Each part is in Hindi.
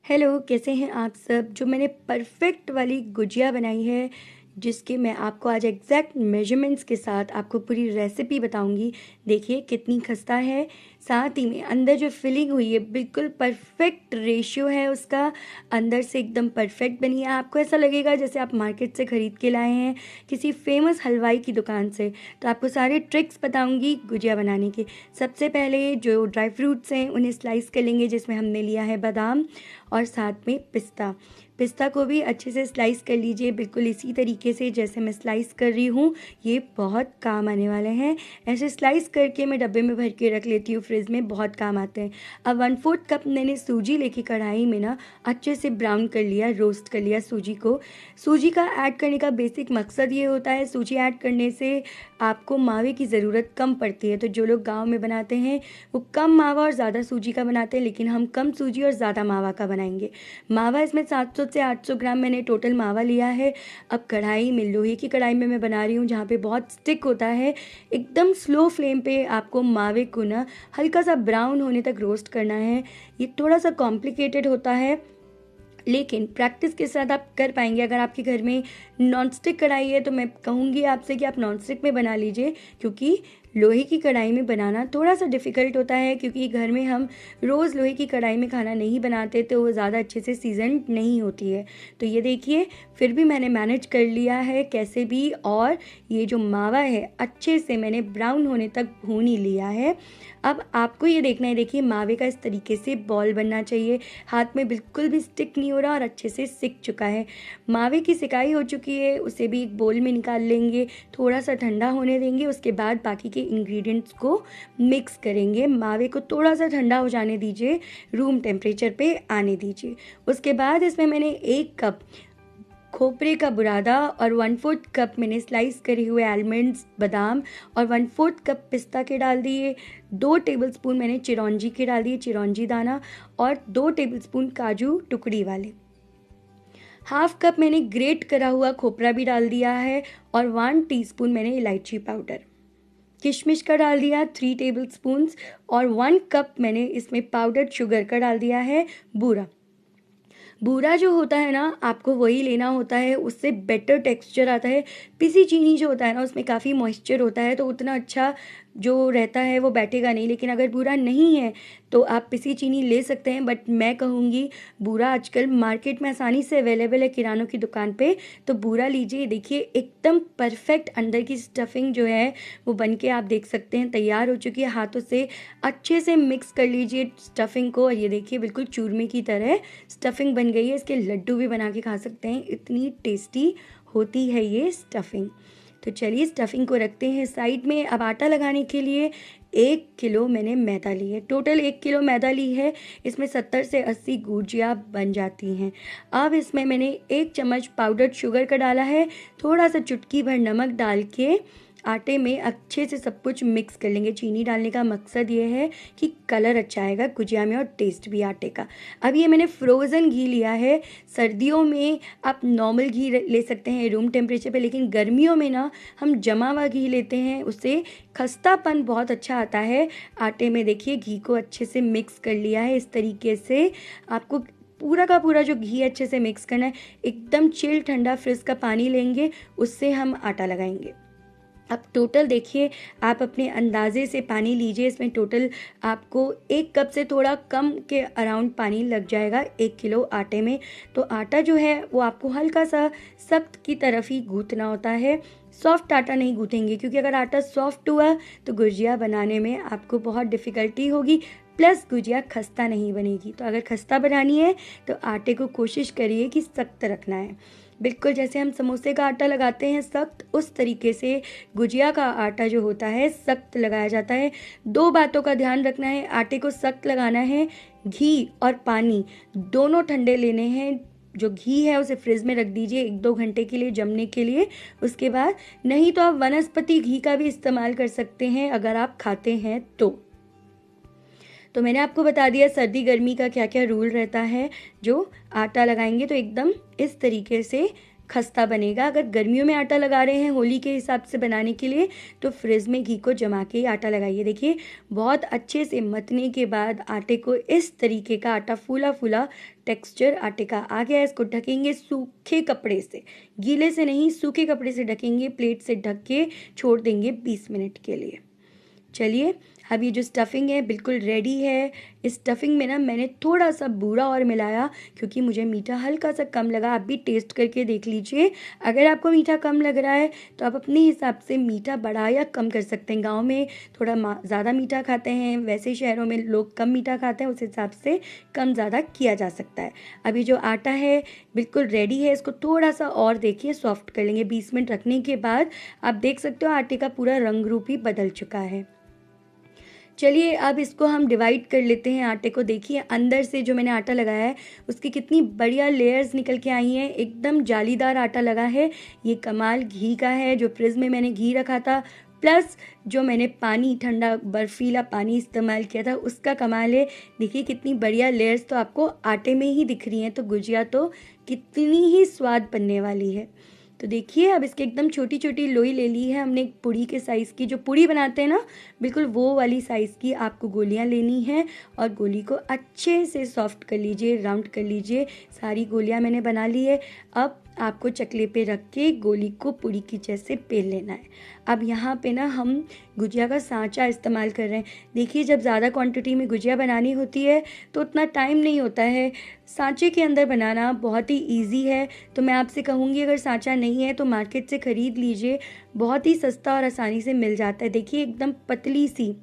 हेलो, कैसे हैं आप सब? जो मैंने परफेक्ट वाली गुजिया बनाई है, जिसके मैं आपको आज एग्जैक्ट मेजरमेंट्स के साथ आपको पूरी रेसिपी बताऊंगी। देखिए कितनी खस्ता है, साथ ही में अंदर जो फिलिंग हुई है बिल्कुल परफेक्ट रेशियो है उसका, अंदर से एकदम परफेक्ट बनी है। आपको ऐसा लगेगा जैसे आप मार्केट से ख़रीद के लाए हैं किसी फेमस हलवाई की दुकान से। तो आपको सारे ट्रिक्स बताऊंगी गुजिया बनाने के। सबसे पहले जो ड्राई फ्रूट्स हैं उन्हें स्लाइस कर लेंगे, जिसमें हमने लिया है बादाम और साथ में पिस्ता। पिस्ता को भी अच्छे से स्लाइस कर लीजिए, बिल्कुल इसी तरीके से जैसे मैं स्लाइस कर रही हूँ। ये बहुत काम आने वाले हैं। ऐसे स्लाइस करके मैं डब्बे में भर के रख लेती हूँ, फ्रिज में बहुत काम आते हैं। अब 1/4 कप मैंने सूजी लेके कढ़ाई में ना अच्छे से ब्राउन कर लिया, रोस्ट कर लिया सूजी को। सूजी का ऐड करने का बेसिक मकसद ये होता है, सूजी ऐड करने से आपको मावे की ज़रूरत कम पड़ती है। तो जो लोग गाँव में बनाते हैं वो कम मावा और ज़्यादा सूजी का बनाते हैं, लेकिन हम कम सूजी और ज़्यादा मावा का बनाएंगे। मावा इसमें 700 से 800 ग्राम मैंने टोटल मावा लिया है। अब कढ़ाई में, लोहे की कढ़ाई में मैं बना रही हूँ जहाँ पे बहुत स्टिक होता है। एकदम स्लो फ्लेम पे आपको मावे को ना हल्का सा ब्राउन होने तक रोस्ट करना है। ये थोड़ा सा कॉम्प्लिकेटेड होता है, लेकिन प्रैक्टिस के साथ आप कर पाएंगे। अगर आपके घर में नॉन स्टिक कढ़ाई है तो मैं कहूँगी आपसे कि आप नॉन स्टिक में बना लीजिए, क्योंकि लोहे की कढ़ाई में बनाना थोड़ा सा डिफ़िकल्ट होता है, क्योंकि घर में हम रोज़ लोहे की कढ़ाई में खाना नहीं बनाते तो वो ज़्यादा अच्छे से सीजन नहीं होती है। तो ये देखिए, फिर भी मैंने मैनेज कर लिया है कैसे भी, और ये जो मावा है अच्छे से मैंने ब्राउन होने तक भून ही लिया है। अब आपको ये देखना है, देखिए मावे का इस तरीके से बॉल बनना चाहिए, हाथ में बिल्कुल भी स्टिक नहीं हो रहा और अच्छे से सिक चुका है। मावे की सिकाई हो चुकी है, उसे भी एक बोल में निकाल लेंगे, थोड़ा सा ठंडा होने देंगे। उसके बाद बाकी के इंग्रेडिएंट्स को मिक्स करेंगे। मावे को थोड़ा सा ठंडा हो जाने दीजिए, रूम टेम्परेचर पे आने दीजिए। उसके बाद इसमें मैंने 1 कप खोपरे का बुरादा और 1/4 कप मैंने स्लाइस करे हुए आलमंड्स, बादाम और 1/4 कप पिस्ता के डाल दिए। 2 टेबलस्पून मैंने चिरौंजी के डाल दिए, चिरौंजी दाना, और 2 टेबलस्पून काजू टुकड़ी वाले। 1/2 कप मैंने ग्रेट करा हुआ खोपरा भी डाल दिया है, और 1 टीस्पून मैंने इलायची पाउडर। किशमिश का डाल दिया 3 टेबलस्पून्स, और 1 कप मैंने इसमें पाउडर्ड शुगर का डाल दिया है, बूरा। बूरा जो होता है ना, आपको वही लेना होता है, उससे बेटर टेक्सचर आता है। पिसी चीनी जो होता है ना, उसमें काफ़ी मॉइस्चर होता है तो उतना अच्छा जो रहता है वो बैठेगा नहीं। लेकिन अगर बूरा नहीं है तो आप पिसी चीनी ले सकते हैं, बट मैं कहूँगी बूरा आजकल मार्केट में आसानी से अवेलेबल है किरानों की दुकान पे, तो बूरा लीजिए। देखिए एकदम परफेक्ट अंदर की स्टफिंग जो है वो बन के आप देख सकते हैं तैयार हो चुकी है। हाथों से अच्छे से मिक्स कर लीजिए स्टफिंग को, और ये देखिए बिल्कुल चूरमे की तरह स्टफिंग बन गई है। इसके लड्डू भी बना के खा सकते हैं, इतनी टेस्टी होती है ये स्टफिंग। तो चलिए स्टफिंग को रखते हैं साइड में। अब आटा लगाने के लिए 1 किलो मैंने मैदा ली है, टोटल 1 किलो मैदा ली है। इसमें 70 से 80 गुजिया बन जाती हैं। अब इसमें मैंने 1 चम्मच पाउडर्ड शुगर का डाला है, थोड़ा सा चुटकी भर नमक डाल के आटे में अच्छे से सब कुछ मिक्स कर लेंगे। चीनी डालने का मकसद ये है कि कलर अच्छा आएगा गुजिया में और टेस्ट भी आटे का। अब ये मैंने फ्रोज़न घी लिया है। सर्दियों में आप नॉर्मल घी ले सकते हैं रूम टेम्परेचर पे, लेकिन गर्मियों में ना हम जमा हुआ घी लेते हैं, उससे खस्तापन बहुत अच्छा आता है आटे में। देखिए घी को अच्छे से मिक्स कर लिया है इस तरीके से। आपको पूरा का पूरा जो घी अच्छे से मिक्स करना है। एकदम चिल ठंडा फ्रिज का पानी लेंगे, उससे हम आटा लगाएंगे। अब टोटल देखिए, आप अपने अंदाजे से पानी लीजिए। इसमें टोटल आपको 1 कप से थोड़ा कम के अराउंड पानी लग जाएगा 1 किलो आटे में। तो आटा जो है वो आपको हल्का सा सख्त की तरफ ही गूँथना होता है, सॉफ्ट आटा नहीं गूँथेंगे, क्योंकि अगर आटा सॉफ्ट हुआ तो गुजिया बनाने में आपको बहुत डिफ़िकल्टी होगी, प्लस गुजिया खस्ता नहीं बनेगी। तो अगर खस्ता बनानी है तो आटे को कोशिश करिए कि सख्त रखना है, बिल्कुल जैसे हम समोसे का आटा लगाते हैं सख्त, उस तरीके से गुजिया का आटा जो होता है सख्त लगाया जाता है। 2 बातों का ध्यान रखना है, आटे को सख्त लगाना है। घी और पानी दोनों ठंडे लेने हैं। जो घी है उसे फ्रिज में रख दीजिए 1-2 घंटे के लिए जमने के लिए। उसके बाद नहीं तो आप वनस्पति घी का भी इस्तेमाल कर सकते हैं अगर आप खाते हैं तो मैंने आपको बता दिया सर्दी गर्मी का क्या क्या रूल रहता है। जो आटा लगाएंगे तो एकदम इस तरीके से खस्ता बनेगा। अगर गर्मियों में आटा लगा रहे हैं होली के हिसाब से बनाने के लिए तो फ्रिज में घी को जमा के ही आटा लगाइए। देखिए बहुत अच्छे से मथने के बाद आटे को इस तरीके का आटा फूला फूला टेक्सचर आटे का आ गया। इसको ढकेंगे सूखे कपड़े से, गीले से नहीं, सूखे कपड़े से ढकेंगे। प्लेट से ढक के छोड़ देंगे 20 मिनट के लिए। चलिए अब ये जो स्टफिंग है बिल्कुल रेडी है। इस स्टफिंग में ना मैंने थोड़ा सा बूरा और मिलाया क्योंकि मुझे मीठा हल्का सा कम लगा। आप भी टेस्ट करके देख लीजिए। अगर आपको मीठा कम लग रहा है तो आप अपने हिसाब से मीठा बढ़ा या कम कर सकते हैं। गांव में थोड़ा ज़्यादा मीठा खाते हैं, वैसे शहरों में लोग कम मीठा खाते हैं, उस हिसाब से कम ज़्यादा किया जा सकता है। अभी जो आटा है बिल्कुल रेडी है। इसको थोड़ा सा और देखिए सॉफ्ट कर लेंगे। 20 मिनट रखने के बाद आप देख सकते हो आटे का पूरा रंग रूप ही बदल चुका है। चलिए अब इसको हम डिवाइड कर लेते हैं आटे को। देखिए अंदर से जो मैंने आटा लगाया है उसकी कितनी बढ़िया लेयर्स निकल के आई हैं। एकदम जालीदार आटा लगा है। ये कमाल घी का है। जो फ्रिज में मैंने घी रखा था प्लस जो मैंने पानी, ठंडा बर्फीला पानी इस्तेमाल किया था, उसका कमाल है। देखिए कितनी बढ़िया लेयर्स तो आपको आटे में ही दिख रही हैं। तो गुजिया तो कितनी ही स्वाद बनने वाली है। तो देखिए अब इसके एकदम छोटी छोटी लोई ले ली है हमने, एक पूड़ी के साइज़ की। जो पूड़ी बनाते हैं ना बिल्कुल वो वाली साइज़ की आपको गोलियां लेनी है और गोली को अच्छे से सॉफ्ट कर लीजिए, राउंड कर लीजिए। सारी गोलियां मैंने बना ली है। अब आपको चकले पे रख के गोली को पूड़ी की जैसे बेल लेना है। अब यहाँ पे ना हम गुजिया का सांचा इस्तेमाल कर रहे हैं। देखिए जब ज़्यादा क्वांटिटी में गुजिया बनानी होती है तो उतना टाइम नहीं होता है। सांचे के अंदर बनाना बहुत ही इजी है। तो मैं आपसे कहूँगी अगर सांचा नहीं है तो मार्केट से ख़रीद लीजिए, बहुत ही सस्ता और आसानी से मिल जाता है। देखिए एकदम पतली सी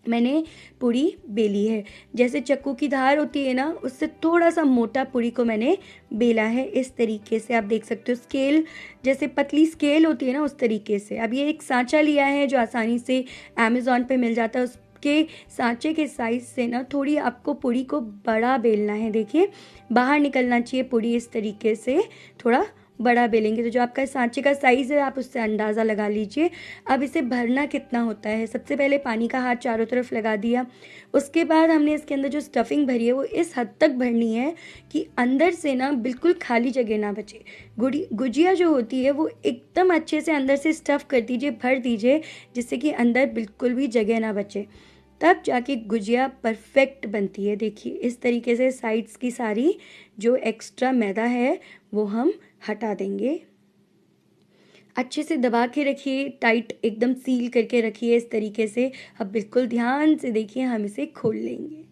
मैंने पूड़ी बेली है। जैसे चक्कू की धार होती है ना उससे थोड़ा सा मोटा पूड़ी को मैंने बेला है। इस तरीके से आप देख सकते हो, स्केल जैसे पतली स्केल होती है ना उस तरीके से। अब ये एक सांचा लिया है जो आसानी से अमेज़ॉन पे मिल जाता है। उसके सांचे के साइज़ से ना थोड़ी आपको पूड़ी को बड़ा बेलना है। देखिए बाहर निकलना चाहिए पूड़ी, इस तरीके से थोड़ा बड़ा बेलेंगे तो जो आपका सांचे का साइज़ है आप उससे अंदाज़ा लगा लीजिए। अब इसे भरना कितना होता है, सबसे पहले पानी का हाथ चारों तरफ लगा दिया। उसके बाद हमने इसके अंदर जो स्टफिंग भरी है वो इस हद तक भरनी है कि अंदर से ना बिल्कुल खाली जगह ना बचे। गुजिया जो होती है वो एकदम अच्छे से अंदर से स्टफ़ कर दीजिए, भर दीजिए, जिससे कि अंदर बिल्कुल भी जगह ना बचे। तब जाके गुजिया परफेक्ट बनती है। देखिए इस तरीके से साइड्स की सारी जो एक्स्ट्रा मैदा है वो हम हटा देंगे। अच्छे से दबा के रखिए, टाइट एकदम सील करके रखिए इस तरीके से। अब बिल्कुल ध्यान से देखिए हम इसे खोल लेंगे।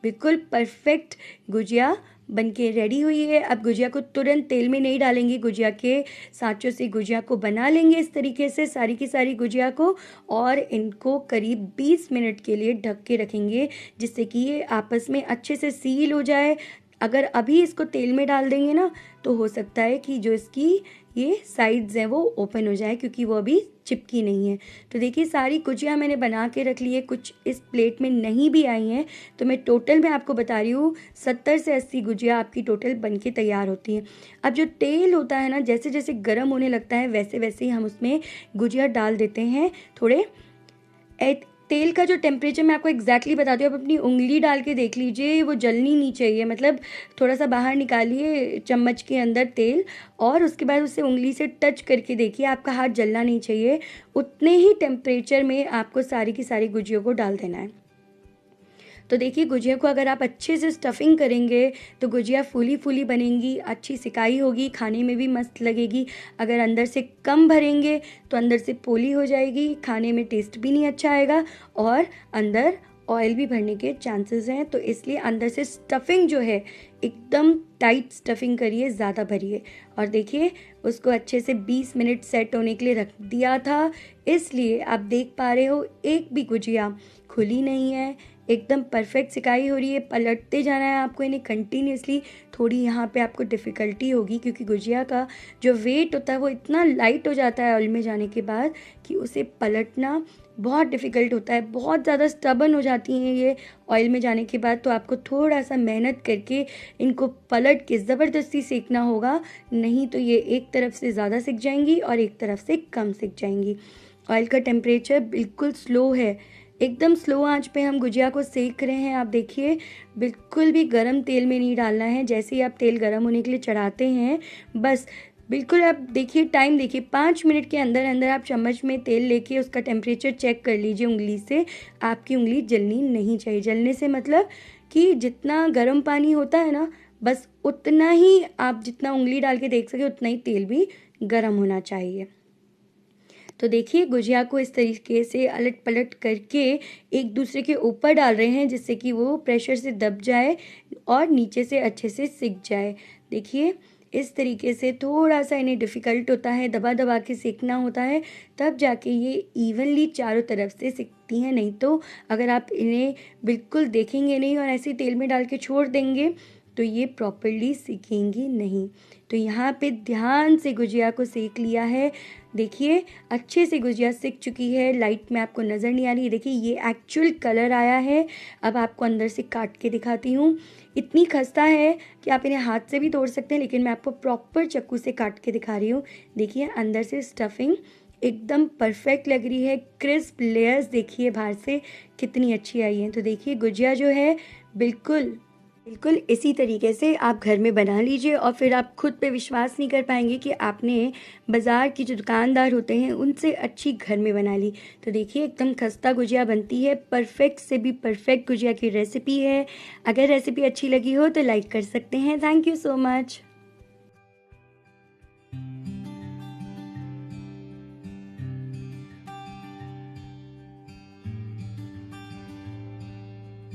बिल्कुल परफेक्ट गुजिया बनके रेडी हुई है। अब गुजिया को तुरंत तेल में नहीं डालेंगे, गुजिया के सांचों से गुजिया को बना लेंगे इस तरीके से सारी की सारी गुजिया को, और इनको करीब 20 मिनट के लिए ढक के रखेंगे जिससे कि ये आपस में अच्छे से सील हो जाए। अगर अभी इसको तेल में डाल देंगे ना तो हो सकता है कि जो इसकी ये साइड्स हैं वो ओपन हो जाए क्योंकि वो अभी चिपकी नहीं है। तो देखिए सारी गुजिया मैंने बना के रख ली है। कुछ इस प्लेट में नहीं भी आई हैं तो मैं टोटल में आपको बता रही हूँ 70 से 80 गुजिया आपकी टोटल बन के तैयार होती हैं। अब जो तेल होता है ना जैसे जैसे गर्म होने लगता है वैसे वैसे ही हम उसमें गुजिया डाल देते हैं। थोड़े तेल का जो टेम्परेचर मैं आपको एग्जैक्टली बताती हूँ, आप अपनी उंगली डाल के देख लीजिए, वो जलनी नहीं चाहिए। मतलब थोड़ा सा बाहर निकालिए चम्मच के अंदर तेल और उसके बाद उससे उंगली से टच करके देखिए, आपका हाथ जलना नहीं चाहिए। उतने ही टेम्परेचर में आपको सारी की सारी गुजियों को डाल देना है। तो देखिए गुजिया को अगर आप अच्छे से स्टफिंग करेंगे तो गुजिया फूली फूली बनेंगी, अच्छी सिकाई होगी, खाने में भी मस्त लगेगी। अगर अंदर से कम भरेंगे तो अंदर से पोली हो जाएगी, खाने में टेस्ट भी नहीं अच्छा आएगा और अंदर ऑयल भी भरने के चांसेस हैं। तो इसलिए अंदर से स्टफिंग जो है एकदम टाइट स्टफिंग करिए, ज़्यादा भरिए। और देखिए उसको अच्छे से 20 मिनट सेट होने के लिए रख दिया था, इसलिए आप देख पा रहे हो एक भी गुजिया खुली नहीं है, एकदम परफेक्ट सिकाई हो रही है। पलटते जाना है आपको इन्हें कंटिन्यूसली। थोड़ी यहाँ पे आपको डिफ़िकल्टी होगी क्योंकि गुजिया का जो वेट होता है वो इतना लाइट हो जाता है ऑयल में जाने के बाद कि उसे पलटना बहुत डिफ़िकल्ट होता है। बहुत ज़्यादा स्टबन हो जाती हैं ये ऑयल में जाने के बाद, तो आपको थोड़ा सा मेहनत करके इनको पलट के ज़बरदस्ती सेकना होगा, नहीं तो ये एक तरफ से ज़्यादा सिक जाएंगी और एक तरफ से कम सिक जाएंगी। ऑयल का टेम्परेचर बिल्कुल स्लो है, एकदम स्लो आंच पे हम गुजिया को सेक रहे हैं। आप देखिए बिल्कुल भी गरम तेल में नहीं डालना है। जैसे ही आप तेल गरम होने के लिए चढ़ाते हैं बस बिल्कुल आप देखिए, टाइम देखिए, 5 मिनट के अंदर अंदर आप चम्मच में तेल लेके उसका टेम्परेचर चेक कर लीजिए उंगली से। आपकी उंगली जलनी नहीं चाहिए। जलने से मतलब कि जितना गर्म पानी होता है ना, बस उतना ही आप जितना उंगली डाल के देख सके उतना ही तेल भी गर्म होना चाहिए। तो देखिए, गुजिया को इस तरीके से अलट पलट करके एक दूसरे के ऊपर डाल रहे हैं, जिससे कि वो प्रेशर से दब जाए और नीचे से अच्छे से सिक जाए। देखिए, इस तरीके से थोड़ा सा इन्हें डिफ़िकल्ट होता है, दबा दबा के सेकना होता है, तब जाके ये इवनली चारों तरफ से सिकती हैं। नहीं तो अगर आप इन्हें बिल्कुल देखेंगे नहीं और ऐसे ही तेल में डाल के छोड़ देंगे तो ये प्रॉपरली सीखेंगी नहीं। तो यहाँ पे ध्यान से गुजिया को सेक लिया है। देखिए, अच्छे से गुजिया सिक चुकी है। लाइट में आपको नज़र नहीं आ रही है। देखिए, ये एक्चुअल कलर आया है। अब आपको अंदर से काट के दिखाती हूँ। इतनी खस्ता है कि आप इन्हें हाथ से भी तोड़ सकते हैं, लेकिन मैं आपको प्रॉपर चाकू से काट के दिखा रही हूँ। देखिए, अंदर से स्टफिंग एकदम परफेक्ट लग रही है। क्रिस्प लेयर्स देखिए बाहर से कितनी अच्छी आई है। तो देखिए, गुजिया जो है बिल्कुल बिल्कुल इसी तरीके से आप घर में बना लीजिए और फिर आप खुद पे विश्वास नहीं कर पाएंगे कि आपने बाज़ार की जो दुकानदार होते हैं उनसे अच्छी घर में बना ली। तो देखिए, एकदम खस्ता गुजिया बनती है। परफेक्ट से भी परफेक्ट गुजिया की रेसिपी है। अगर रेसिपी अच्छी लगी हो तो लाइक कर सकते हैं। Thank you so much.